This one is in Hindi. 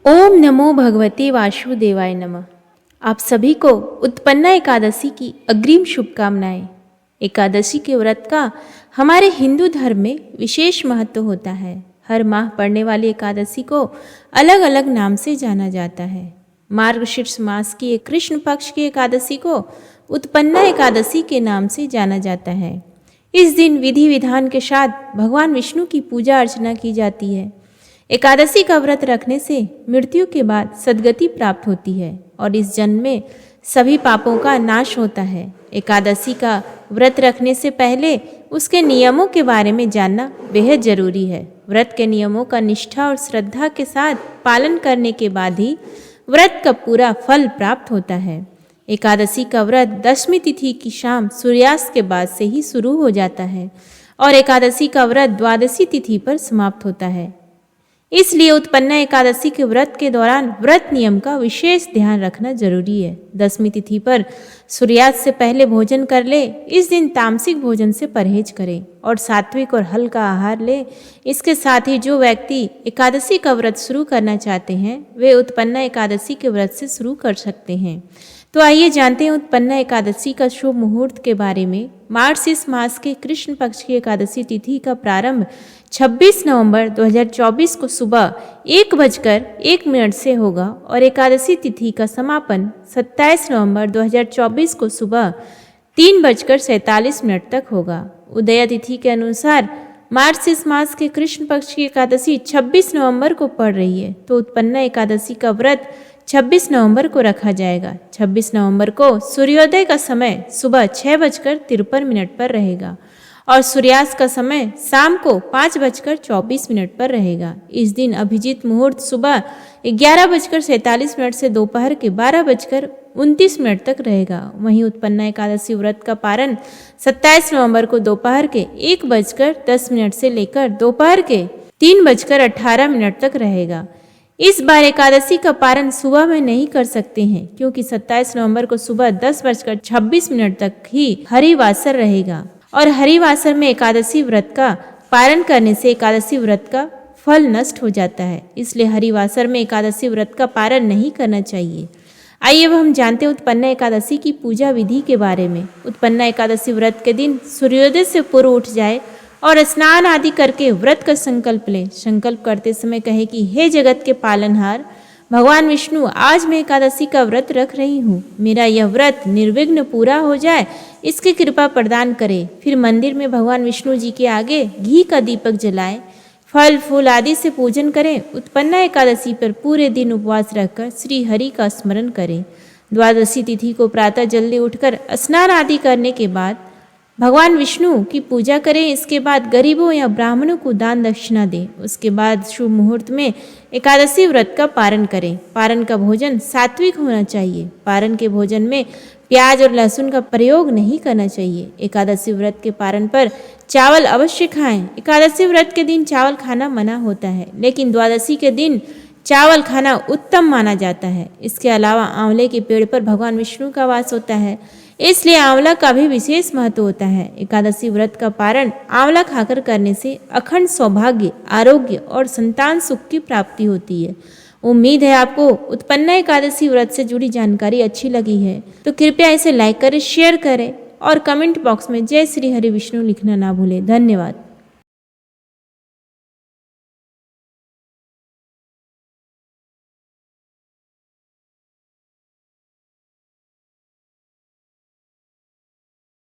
ओम नमो भगवते वासुदेवाय नमः। आप सभी को उत्पन्ना एकादशी की अग्रिम शुभकामनाएं। एकादशी के व्रत का हमारे हिंदू धर्म में विशेष महत्व होता है। हर माह पड़ने वाली एकादशी को अलग अलग नाम से जाना जाता है। मार्गशीर्ष मास की कृष्ण पक्ष की एकादशी को उत्पन्ना एकादशी के नाम से जाना जाता है। इस दिन विधि विधान के साथ भगवान विष्णु की पूजा अर्चना की जाती है। एकादशी का व्रत रखने से मृत्यु के बाद सद्गति प्राप्त होती है और इस जन्म में सभी पापों का नाश होता है। एकादशी का व्रत रखने से पहले उसके नियमों के बारे में जानना बेहद जरूरी है। व्रत के नियमों का निष्ठा और श्रद्धा के साथ पालन करने के बाद ही व्रत का पूरा फल प्राप्त होता है। एकादशी का व्रत दशमी तिथि की शाम सूर्यास्त के बाद से ही शुरू हो जाता है और एकादशी का व्रत द्वादशी तिथि पर समाप्त होता है। इसलिए उत्पन्ना एकादशी के व्रत के दौरान व्रत नियम का विशेष ध्यान रखना जरूरी है। दशमी तिथि पर सूर्यास्त से पहले भोजन कर ले। इस दिन तामसिक भोजन से परहेज करें और सात्विक और हल्का आहार ले। इसके साथ ही जो व्यक्ति एकादशी का व्रत शुरू करना चाहते हैं वे उत्पन्ना एकादशी के व्रत से शुरू कर सकते हैं। तो आइए जानते हैं उत्पन्ना एकादशी का शुभ मुहूर्त के बारे में। मार्गशीर्ष मास के कृष्ण पक्ष की एकादशी तिथि का प्रारंभ 26 नवंबर 2024 को सुबह 1:01 से होगा और एकादशी तिथि का समापन 27 नवंबर 2024 को सुबह 3:47 तक होगा। उदय तिथि के अनुसार मार्गशीर्ष मास के कृष्ण पक्ष की एकादशी 26 नवंबर को पड़ रही है, तो उत्पन्ना एकादशी का व्रत 26 नवंबर को रखा जाएगा। 26 नवंबर को सूर्योदय का समय सुबह 6:53 पर रहेगा और सूर्यास्त का समय शाम को 5:24 पर रहेगा। इस दिन अभिजीत मुहूर्त सुबह 11:47 से दोपहर के 12:29 तक रहेगा। वहीं उत्पन्ना एकादशी व्रत का पारण 27 नवंबर को दोपहर के 1:10 से लेकर दोपहर के 3:18 तक रहेगा। इस बार एकादशी का पारण सुबह में नहीं कर सकते हैं क्योंकि 27 नवंबर को सुबह 10:26 तक ही हरिवासर रहेगा और हरिवासर में एकादशी व्रत का पारण करने से एकादशी व्रत का फल नष्ट हो जाता है। इसलिए हरिवासर में एकादशी व्रत का पारण नहीं करना चाहिए। आइए अब हम जानते हैं उत्पन्ना एकादशी की पूजा विधि के बारे में। उत्पन्ना एकादशी व्रत के दिन सूर्योदय से पूर्व उठ जाए और स्नान आदि करके व्रत का संकल्प ले। संकल्प करते समय कहे कि हे जगत के पालनहार भगवान विष्णु, आज मैं एकादशी का व्रत रख रही हूँ। मेरा यह व्रत निर्विघ्न पूरा हो जाए, इसकी कृपा प्रदान करे। फिर मंदिर में भगवान विष्णु जी के आगे घी का दीपक जलाएं, फल फूल आदि से पूजन करें। उत्पन्ना एकादशी पर पूरे दिन उपवास रखकर श्री हरि का स्मरण करें। द्वादशी तिथि को प्रातः जल्दी उठकर स्नान आदि करने के बाद भगवान विष्णु की पूजा करें। इसके बाद गरीबों या ब्राह्मणों को दान दक्षिणा दें। उसके बाद शुभ मुहूर्त में एकादशी व्रत का पारण करें। पारण का भोजन सात्विक होना चाहिए। पारण के भोजन में प्याज और लहसुन का प्रयोग नहीं करना चाहिए। एकादशी व्रत के पारण पर चावल अवश्य खाएं। एकादशी व्रत के दिन चावल खाना मना होता है, लेकिन द्वादशी के दिन चावल खाना उत्तम माना जाता है। इसके अलावा आंवले के पेड़ पर भगवान विष्णु का वास होता है, इसलिए आंवला का भी विशेष महत्व होता है। एकादशी व्रत का पारण आंवला खाकर करने से अखंड सौभाग्य, आरोग्य और संतान सुख की प्राप्ति होती है। उम्मीद है आपको उत्पन्ना एकादशी व्रत से जुड़ी जानकारी अच्छी लगी है, तो कृपया इसे लाइक करें, शेयर करें और कमेंट बॉक्स में जय श्री हरि विष्णु लिखना ना भूलें। धन्यवाद।